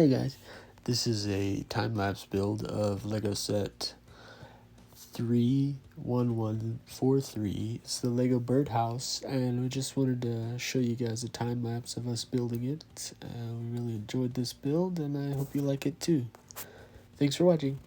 Hey guys, this is a time-lapse build of Lego set 31143. It's the Lego birdhouse, and we just wanted to show you guys a time-lapse of us building it. We really enjoyed this build, and I hope you like it too. Thanks for watching.